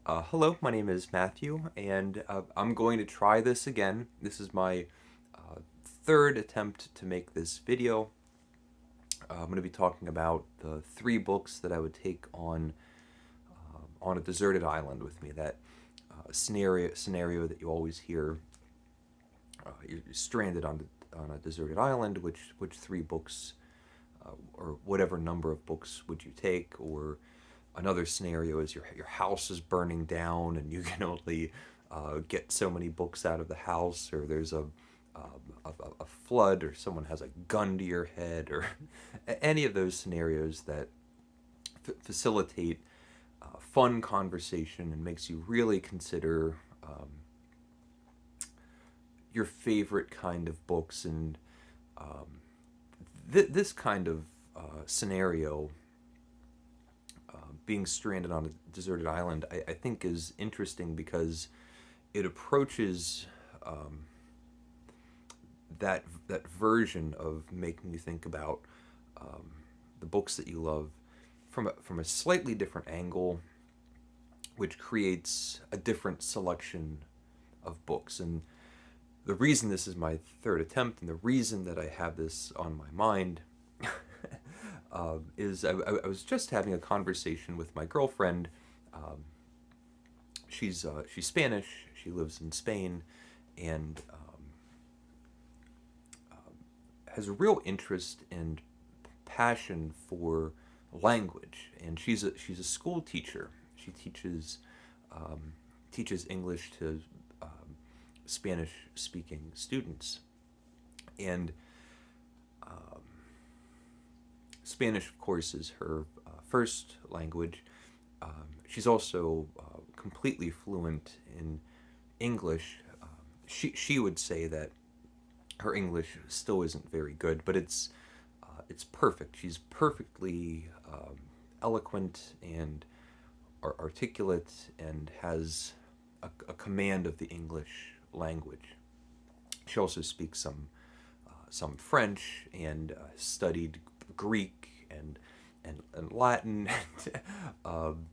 Hello, my name is Matthew, and I'm going to try this again. This is my third attempt to make this video. I'm going to be talking about the three books that I would take on a deserted island with me. That scenario that you always hear. You're stranded on a deserted island. Which three books or whatever number of books would you take? Or another scenario is your house is burning down and you can only get so many books out of the house, or there's a flood, or someone has a gun to your head, or any of those scenarios that facilitate fun conversation and makes you really consider your favorite kind of books. And this kind of scenario, being stranded on a deserted island, I think is interesting because it approaches that version of making you think about the books that you love from a slightly different angle, which creates a different selection of books. And the reason this is my third attempt, and the reason that I have this on my mind, is I was just having a conversation with my girlfriend. Um, she's Spanish. She lives in Spain, and has a real interest and passion for language. And she's a school teacher. She teaches English to Spanish speaking students, and Spanish, of course, is her first language. She's also completely fluent in English. She would say that her English still isn't very good, but it's perfect. She's perfectly eloquent and articulate, and has a command of the English language. She also speaks some French, and studied Greek and Latin. um,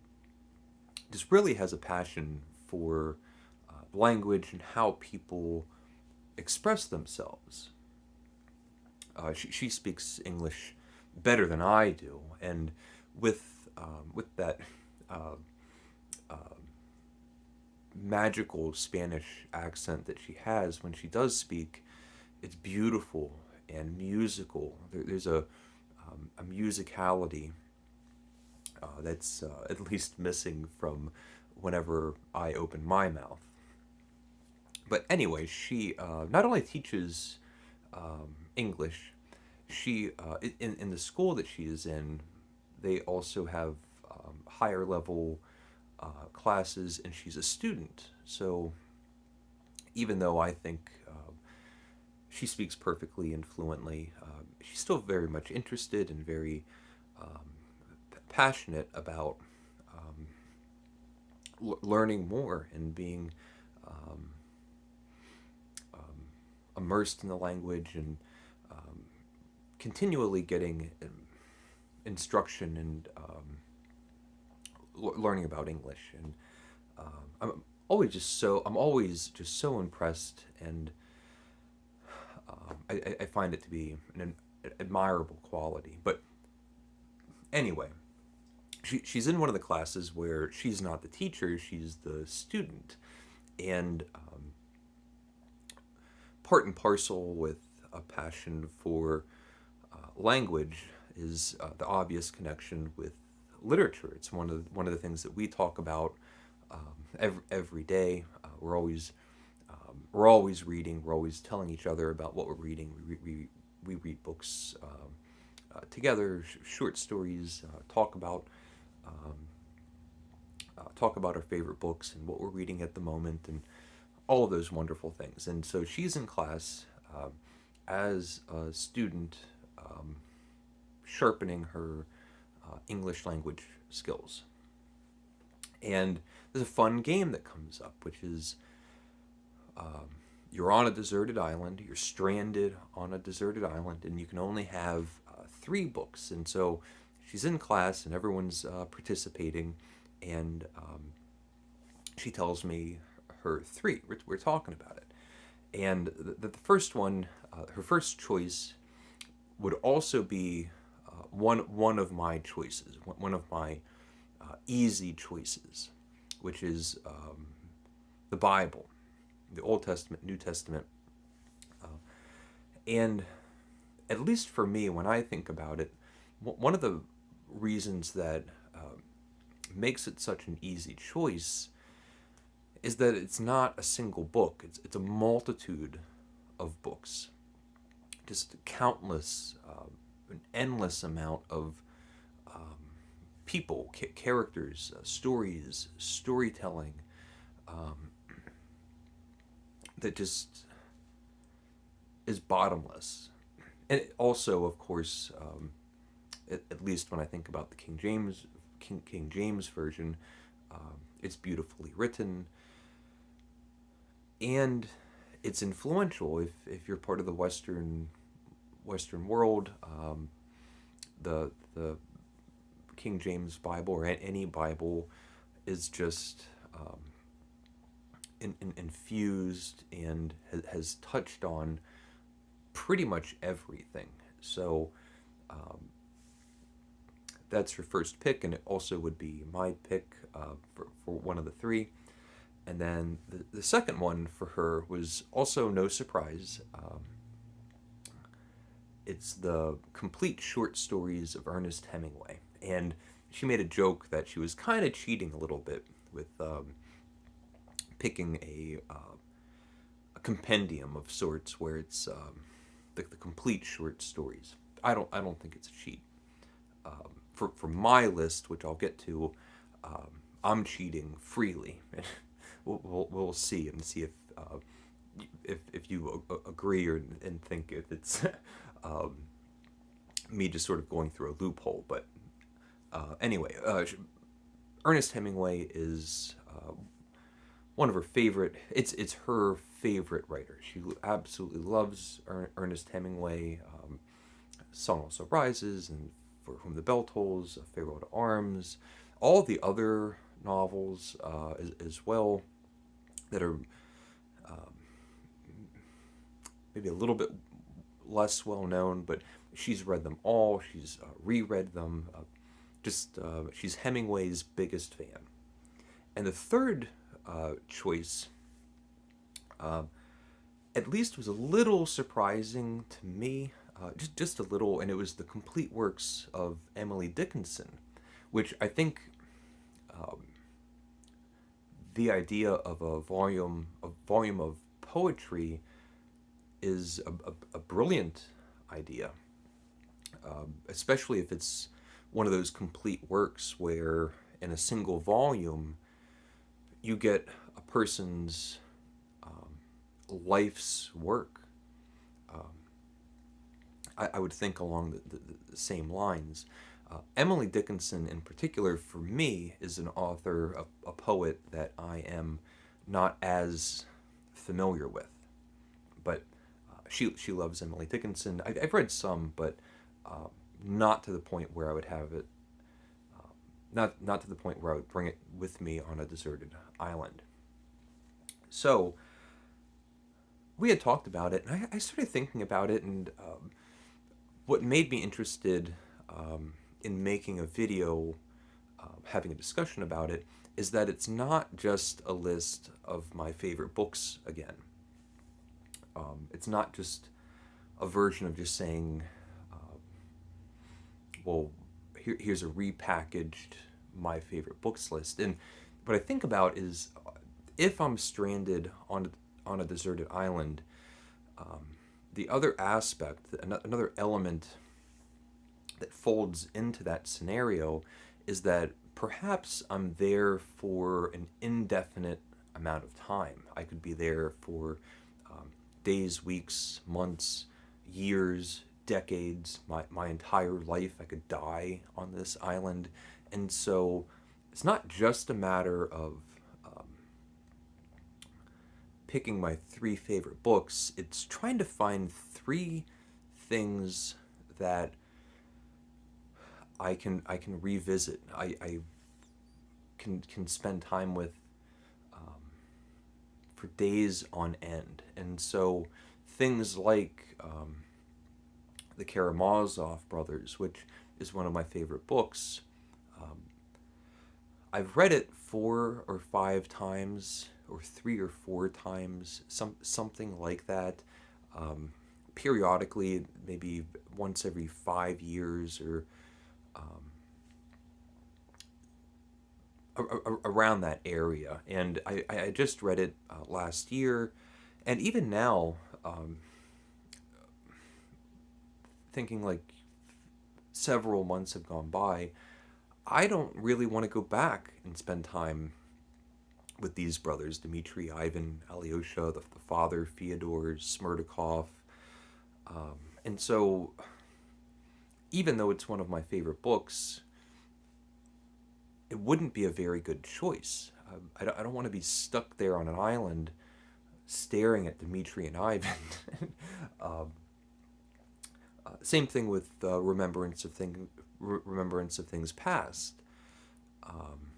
just really has a passion for language and how people express themselves. She speaks English better than I do, and with that uh, magical Spanish accent that she has when she does speak, it's beautiful and musical. There's a musicality that's at least missing from whenever I open my mouth. But anyway, she not only teaches English, she in the school that she is in, they also have higher level classes, and she's a student. So even though I think she speaks perfectly and fluently, she's still very much interested and very passionate about learning more and being um, immersed in the language, and continually getting instruction and learning about English. And I'm always just so impressed, and I find it to be an admirable quality. But anyway, she's in one of the classes where she's not the teacher, she's the student. And part and parcel with a passion for language is the obvious connection with literature. It's one of the things that we talk about every day. We're always reading. We're always telling each other about what we're reading. We read books together, short stories. Talk about our favorite books and what we're reading at the moment, and all of those wonderful things. And so she's in class as a student, sharpening her English language skills. And there's a fun game that comes up, which is you're on a deserted island, you're stranded on a deserted island, and you can only have three books. And so she's in class, and everyone's participating, and she tells me her three. We're talking about it. And the first one, her first choice, would also be one of my choices, one of my easy choices, which is the Bible, the Old Testament, New Testament. And at least for me, when I think about it, one of the reasons that makes it such an easy choice is that it's not a single book. It's a multitude of books, just countless, an endless amount of people, characters, stories, storytelling, that just is bottomless. And it also, of course, at least when I think about the King James version, it's beautifully written, and it's influential. If you're part of the Western world, the King James Bible or any Bible is just infused and has touched on pretty much everything. So that's her first pick, and it also would be my pick for one of the three. And then the second one for her was also no surprise. It's the complete short stories of Ernest Hemingway. And she made a joke that she was kind of cheating a little bit with picking a compendium of sorts where it's the complete short stories. I don't think it's a cheat. For my list, which I'll get to, I'm cheating freely. We'll see and see if you agree and think if it's me just sort of going through a loophole. But anyway, Ernest Hemingway is one of her favorite. It's her favorite writer. She absolutely loves Ernest Hemingway. Sun Also Rises and For Whom the Bell Tolls, Farewell to Arms, all the other novels as well that are maybe a little bit less well known, but she's read them all. She's reread them. She's Hemingway's biggest fan. And the third choice, at least, was a little surprising to me, just a little, and it was the complete works of Emily Dickinson, which I think the idea of a volume of poetry is a brilliant idea, especially if it's one of those complete works where in a single volume you get a person's life's work. I would think along the same lines. Emily Dickinson, in particular, for me, is an author, a poet that I am not as familiar with. But she loves Emily Dickinson. I've read some, but not to the point where I would have it. Not to the point where I would bring it with me on a deserted island. So we had talked about it, and I started thinking about it, and what made me interested in making a video, having a discussion about it, is that it's not just a list of my favorite books again. It's not just a version of just saying, well, here's a repackaged my favorite books list. And what I think about is, if I'm stranded on a deserted island, the other aspect, another element that folds into that scenario, is that perhaps I'm there for an indefinite amount of time. I could be there for days, weeks, months, years, decades, my entire life. I could die on this island. And so it's not just a matter of picking my three favorite books. It's trying to find three things that I can revisit. I can spend time with for days on end. And so things like the Karamazov brothers, which is one of my favorite books, um, I've read it 4 or 5 times, or 3 or 4 times, something like that. Um, Periodically, maybe once every 5 years, or um, around that area. And I just read it last year, and even now, um, thinking like several months have gone by, I don't really want to go back and spend time with these brothers, Dmitri, Ivan, Alyosha, the father, Fyodor, Smerdyakov. And so, even though it's one of my favorite books, it wouldn't be a very good choice. I don't want to be stuck there on an island staring at Dmitri and Ivan. um, Same thing with remembrance of things past. Um,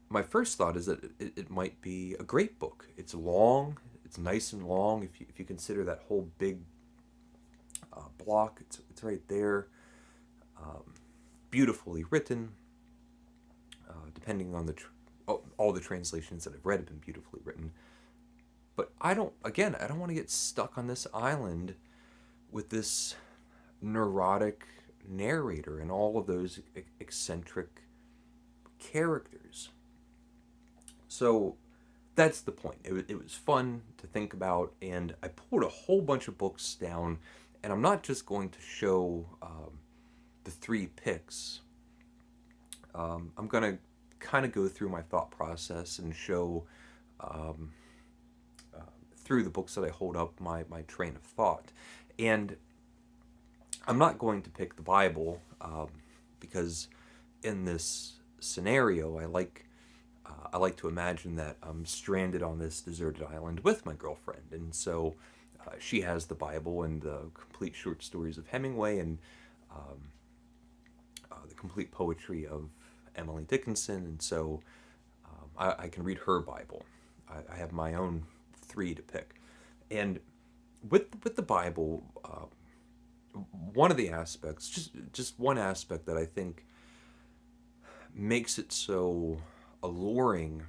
my first thought is that it might be a great book. It's long. It's nice and long. If you consider that whole big block, it's right there. Um, Beautifully written. Depending on all the translations that I've read have been beautifully written. But I don't want to get stuck on this island with this neurotic narrator and all of those eccentric characters. So that's the point. It was fun to think about, and I pulled a whole bunch of books down, and I'm not just going to show the 3 picks. I'm going to kind of go through my thought process and show um, through the books that I hold up my train of thought. And I'm not going to pick the Bible because in this scenario, I like to imagine that I'm stranded on this deserted island with my girlfriend, and so she has the Bible and the complete short stories of Hemingway, and the complete poetry of Emily Dickinson, and so I can read her Bible. I have my own 3 to pick, and with the Bible, one of the aspects, just one aspect that I think makes it so alluring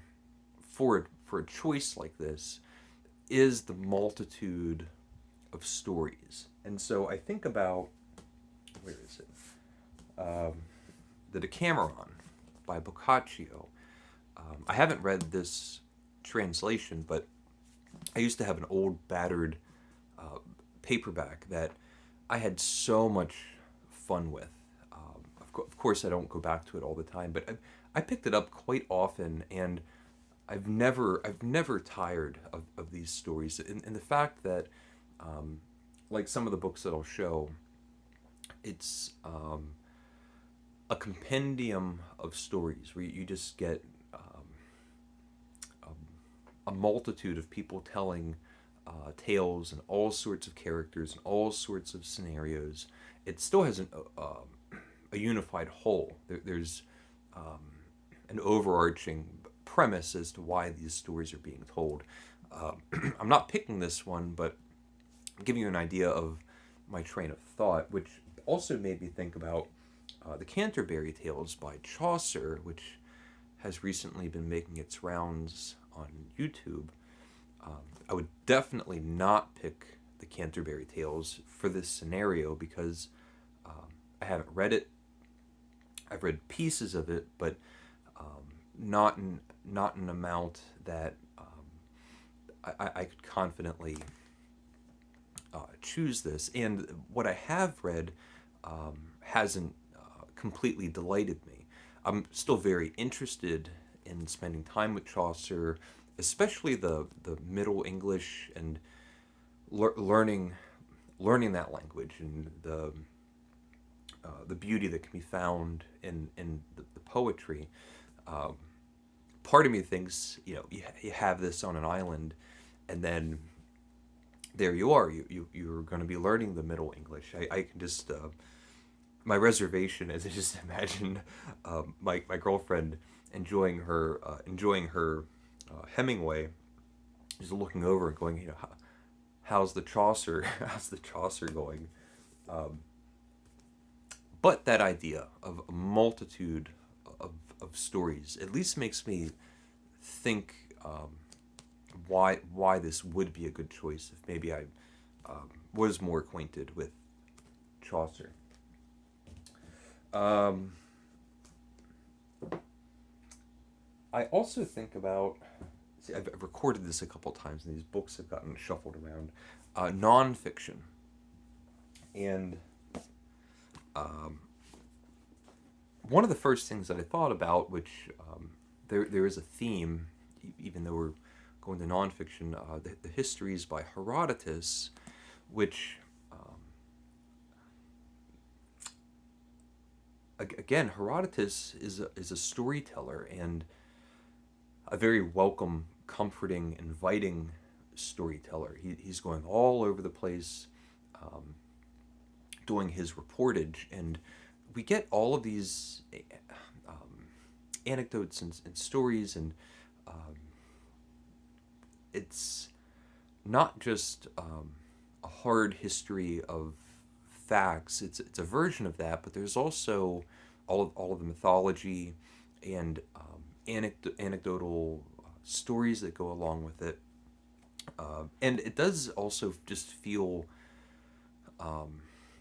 for a choice like this is the multitude of stories. And so I think about, where is it? The Decameron by Boccaccio. I haven't read this translation, but I used to have an old battered paperback that I had so much fun with. Of course, I don't go back to it all the time, but I picked it up quite often, and I've never tired of these stories. And the fact that, like some of the books that I'll show, it's a compendium of stories where you just get a multitude of people telling tales and all sorts of characters and all sorts of scenarios. It still has a unified whole. There's an overarching premise as to why these stories are being told. I'm not picking this one, but I'm giving you an idea of my train of thought, which also made me think about the Canterbury Tales by Chaucer, which has recently been making its rounds on YouTube. I would definitely not pick the Canterbury Tales for this scenario because I haven't read it. I've read pieces of it, but not an amount that I could confidently choose this. And what I have read hasn't completely delighted me. I'm still very interested in spending time with Chaucer, especially the Middle English, and learning that language and the beauty that can be found in the poetry. Part of me thinks, you have this on an island, and then there you are. You're going to be learning the Middle English. I can just my reservation is I just imagine my girlfriend enjoying her Hemingway is looking over and going, how's the Chaucer, how's the Chaucer going? Um, but that idea of a multitude of stories at least makes me think why this would be a good choice if maybe I was more acquainted with Chaucer. Um, I also think about. See, I've recorded this a couple times, and these books have gotten shuffled around. Nonfiction, and um, one of the first things that I thought about, which there is a theme, even though we're going to nonfiction, the histories by Herodotus, which again, Herodotus is a storyteller and a very welcome, comforting, inviting storyteller. He's going all over the place, doing his reportage, and we get all of these anecdotes and stories, and it's not just a hard history of facts. It's a version of that, but there's also all of the mythology and anecdotal stories that go along with it, and it does also just feel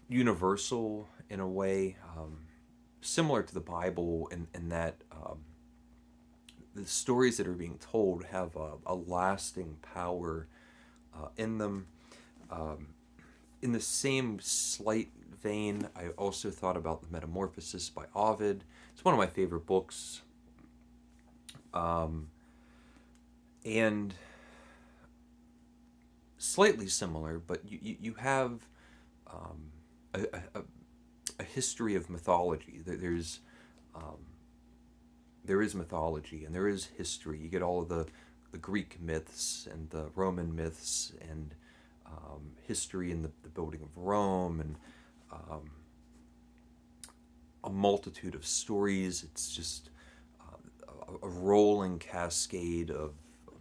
universal in a way, similar to the Bible, in that the stories that are being told have a lasting power in them. Um, in the same slight vein, I also thought about The Metamorphosis by Ovid. It's one of my favorite books. And slightly similar, but you have a, a, a history of mythology. There is mythology and there is history. You get all of the Greek myths and the Roman myths and history in the building of Rome, and a multitude of stories. It's just a rolling cascade of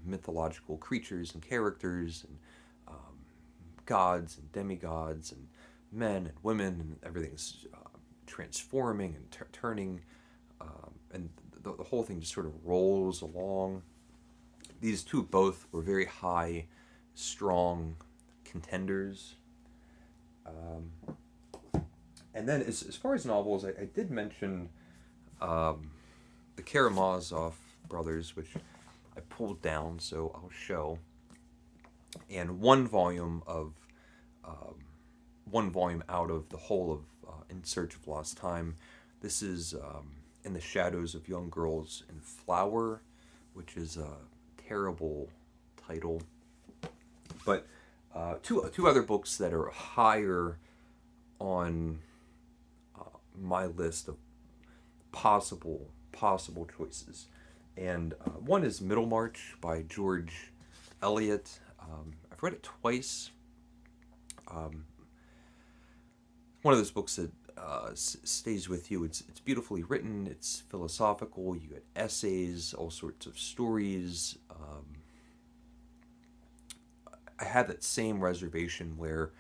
mythological creatures and characters and gods and demigods and men and women, and everything's transforming and turning, and the whole thing just sort of rolls along. These two both were very high, strong contenders. And then as far as novels, I did mention the Karamazov brothers, which I pulled down, so I'll show. And one volume out of the whole of In Search of Lost Time. This is In the Shadows of Young Girls in Flower, which is a terrible title. But two other books that are higher on my list of possible choices, and one is Middlemarch by George Eliot. I've read it twice. One of those books that stays with you. It's beautifully written. It's philosophical. You get essays, all sorts of stories. I had that same reservation where,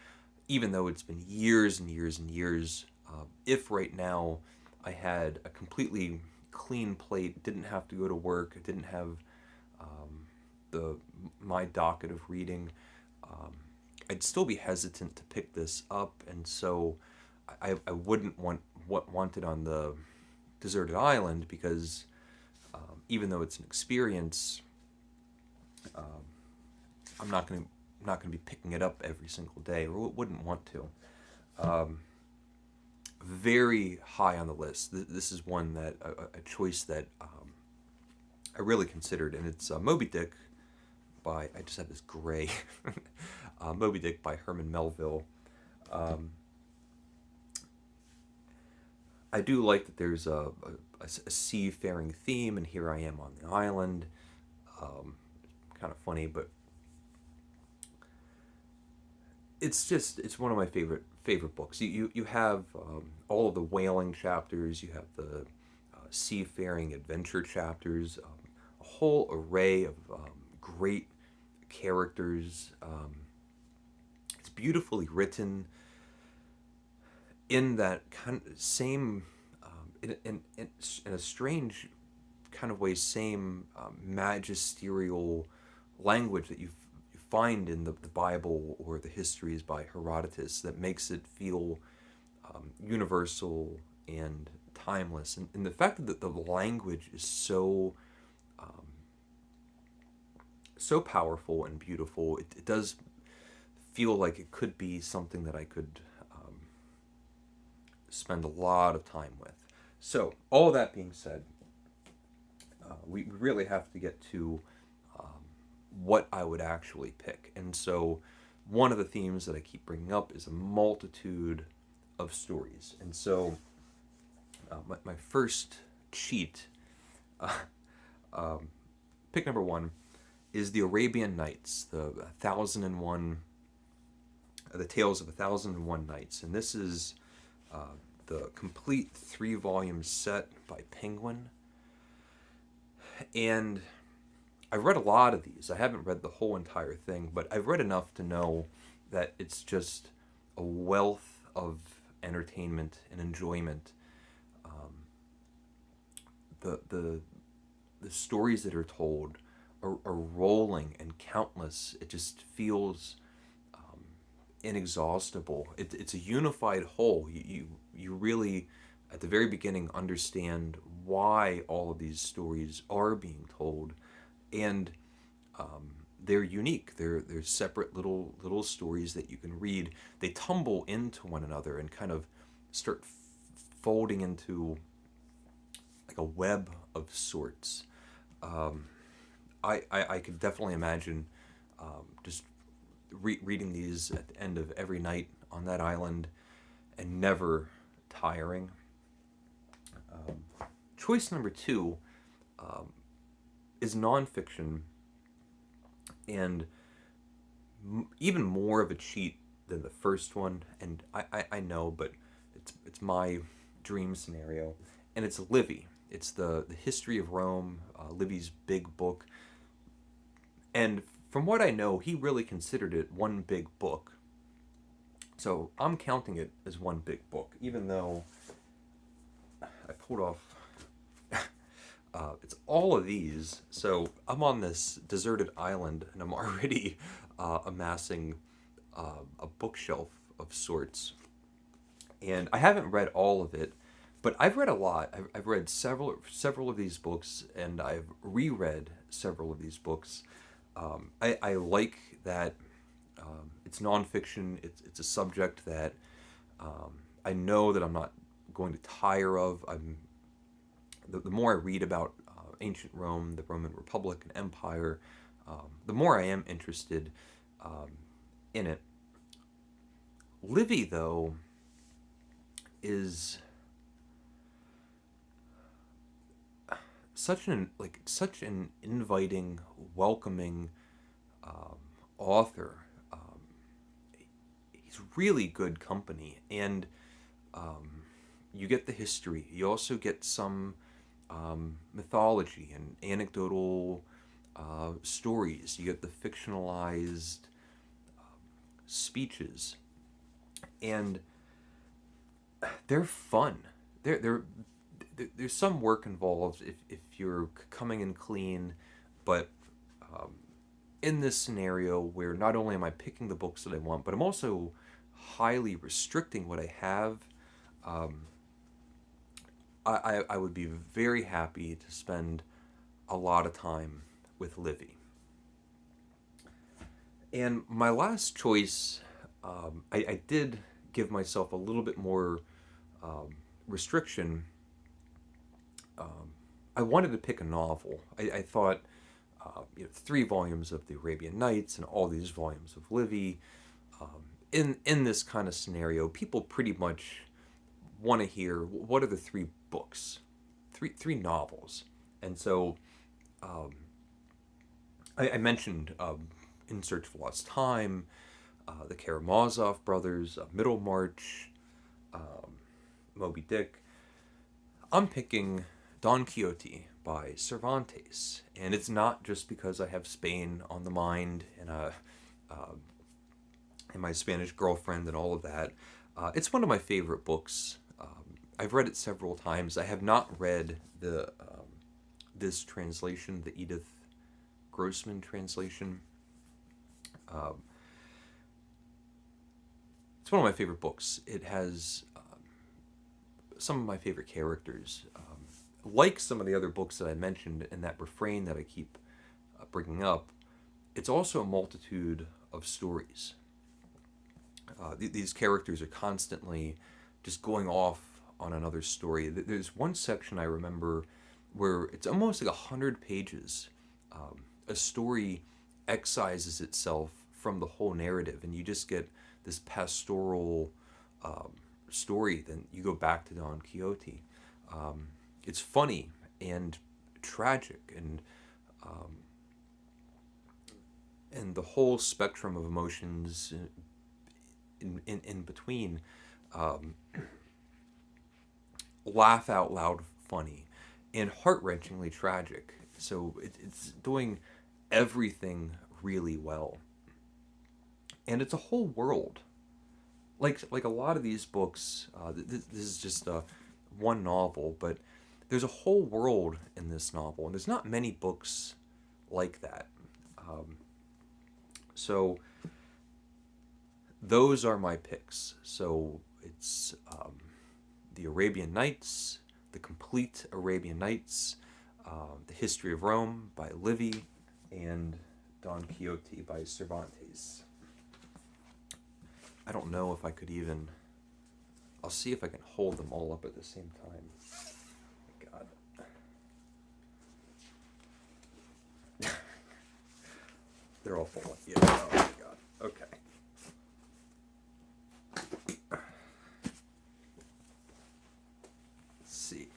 even though it's been years and years and years, if right now I had a completely clean plate, didn't have to go to work, didn't have my docket of reading, I'd still be hesitant to pick this up, and so I wouldn't want it on the deserted island, because even though it's an experience, I'm not going to be picking it up every single day, or wouldn't want to. Very high on the list. This is one that a choice that I really considered, and it's Moby Dick by, I just have this gray Moby Dick by Herman Melville. I do like that there's a seafaring theme, and here I am on the island. Kind of funny, but it's one of my favorite books. You have all of the whaling chapters, you have the seafaring adventure chapters, a whole array of great characters. It's beautifully written in that kind of same, in a strange kind of way, same magisterial language that you find in the Bible or the histories by Herodotus that makes it feel universal and timeless. And the fact that the language is so powerful and beautiful, it does feel like it could be something that I could spend a lot of time with. So, all that being said, we really have to get to what I would actually pick. And so, one of the themes that I keep bringing up is a multitude of stories. And so, my first cheat, pick number one, is the Arabian Nights, the Tales of 1001 Nights. And this is the complete 3-volume set by Penguin. And I've read a lot of these. I haven't read the whole entire thing, but I've read enough to know that it's just a wealth of entertainment and enjoyment. The stories that are told are rolling and countless. It just feels inexhaustible. It's a unified whole. You really, at the very beginning, understand why all of these stories are being told, and they're unique. They're separate little stories that you can read. They tumble into one another and kind of start folding into like a web of sorts. I could definitely imagine just reading these at the end of every night on that island and never tiring. Choice number two is nonfiction, and even more of a cheat than the first one. And I know, but it's my dream scenario, and it's Livy. It's the history of Rome, Livy's big book. And from what I know, he really considered it one big book. So I'm counting it as one big book, even though I pulled off. It's all of these. So I'm on this deserted island, and I'm already amassing a bookshelf of sorts. And I haven't read all of it, but I've read a lot. I've read several of these books, and I've reread several of these books. I like that it's nonfiction. It's a subject that I know that I'm not going to tire of. The more I read about ancient Rome, the Roman Republic, and Empire, the more I am interested in it. Livy, though, is such an inviting, welcoming author. He's really good company, and you get the history. You also get some mythology and anecdotal stories. You get the fictionalized speeches, and they're fun. There's some work involved if you're coming in clean, but in this scenario where not only am I picking the books that I want, but I'm also highly restricting what I have, I would be very happy to spend a lot of time with Livy. And my last choice, I did give myself a little bit more restriction. I wanted to pick a novel. I thought 3 volumes of the Arabian Nights and all these volumes of Livy. In this kind of scenario, people pretty much want to hear what are the 3 books, three novels. And so I mentioned In Search of Lost Time, the Karamazov brothers, Middlemarch, Moby Dick. I'm picking Don Quixote by Cervantes. And it's not just because I have Spain on the mind uh, and my Spanish girlfriend and all of that. It's one of my favorite books. I've read it several times. I have not read the this translation, the Edith Grossman translation. Um, it's one of my favorite books. It has some of my favorite characters. Like some of the other books that I mentioned in that refrain that I keep bringing up, it's also a multitude of stories. These characters are constantly just going off on another story. There's one section I remember where it's almost like 100 pages. A story excises itself from the whole narrative, and you just get this pastoral um, story. Then you go back to Don Quixote. It's funny and tragic, um, and the whole spectrum of emotions in between. Um, Laugh out loud funny and heart-wrenchingly tragic. So it's doing everything really well, and it's a whole world. Like a lot of these books, this is just one novel, but there's a whole world in this novel, and there's not many books like that. Um, so those are my picks. So it's the Arabian Nights, the Complete Arabian Nights, The History of Rome by Livy, and Don Quixote by Cervantes. I don't know if I could even... I'll see if I can hold them all up at the same time. God. They're all falling. Yeah, oh my god. Okay. Let's see.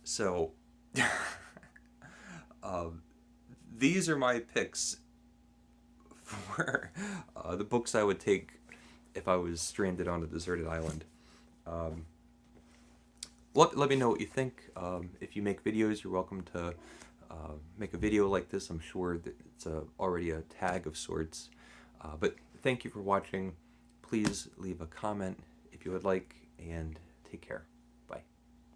So, these are my picks for the books I would take if I was stranded on a deserted island. Um, let me know what you think. If you make videos, you're welcome to make a video like this. I'm sure that it's already a tag of sorts. But thank you for watching. Please leave a comment if you would like, and take care.